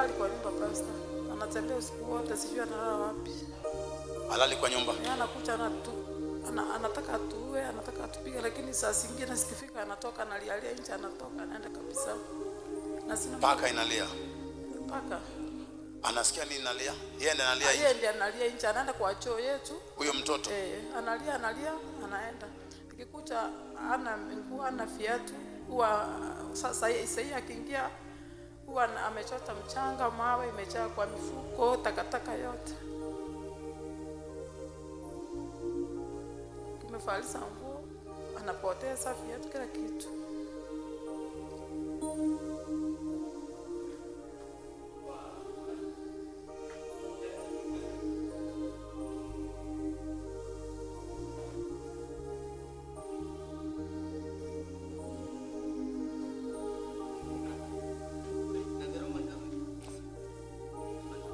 halali kwa nyumba pastor. Anatembea usiku wote, sijui analala wapi. Halali kwa nyumba. Yeye anakuja anataka atuue, anataka atupige, lakini saa zingine sikifika anatoka analia nje, anatoka anaenda kabisa. Na sina paka inalia. Paka anasikia nini inalia? Yeye ndiye analia. Yeye ndiye analia nje, anaenda kwa choo yetu. Huyo mtoto analia anaenda. Nikikuta ana miguu ana viatu, huwa sasa hii akiingia huwa amechota mchanga, mawe imejaa kwa mifuko, takataka yote. Kimefalisa nguo, anapoteza viatu, kila kitu.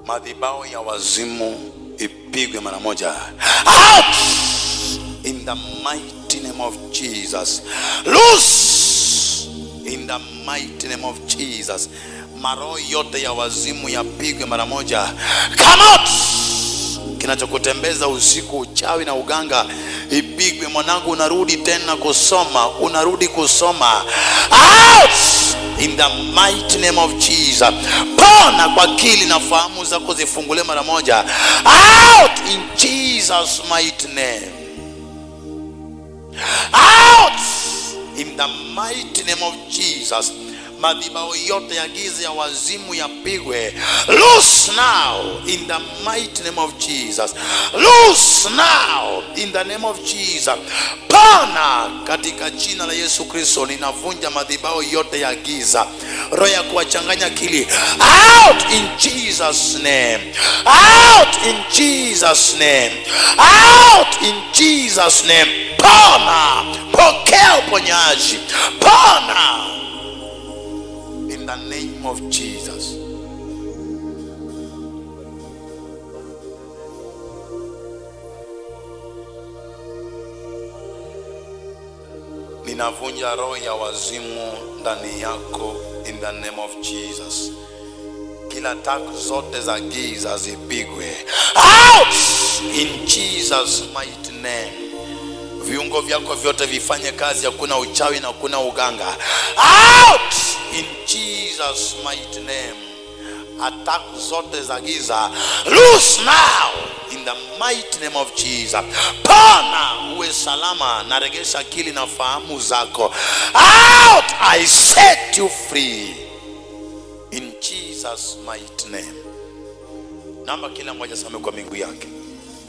Madhabahu ya wazimu ipigwe mara moja. Out! In the mighty name of Jesus. Loose! In the mighty name of Jesus. Maroho yote ya wazimu yapigwe mara moja. Come out! Kinachokutembeza usiku, uchawi na uganga ipigwe. Mwanangu, unarudi tena kusoma, unarudi kusoma. Out! In the mighty name of Jesus. Pona kwa akili na fahamu zako zifungule mara moja. Out in Jesus mighty name. Out in the mighty name of Jesus. Madhabahu yote ya giza ya wazimu yapigwe. Loose now in the mighty name of Jesus. Loose now in the name of Jesus. Pona katika jina la Yesu Kristo. Ninavunja madhabahu yote ya giza, roho ya kuwachanganya akili. Out in Jesus name. Out in Jesus name. Out in Jesus name. Pona, pokea uponyaji. Pona in the name of Jesus. Ninavunja roho ya wazimu ndani yako in the name of Jesus. Kila taku zote za giza zipigwe. Out in Jesus mighty name. Viungo vyako vyote vifanye kazi, hakuna uchawi na hakuna uganga. Out in Jesus mighty name. Attack zote za giza loose now in the mighty name of Jesus. Pona, uwe salama, naregesha akili na fahamu zako. Out, I set you free in Jesus mighty name. Naomba kila mmoja same kwa miguu yake.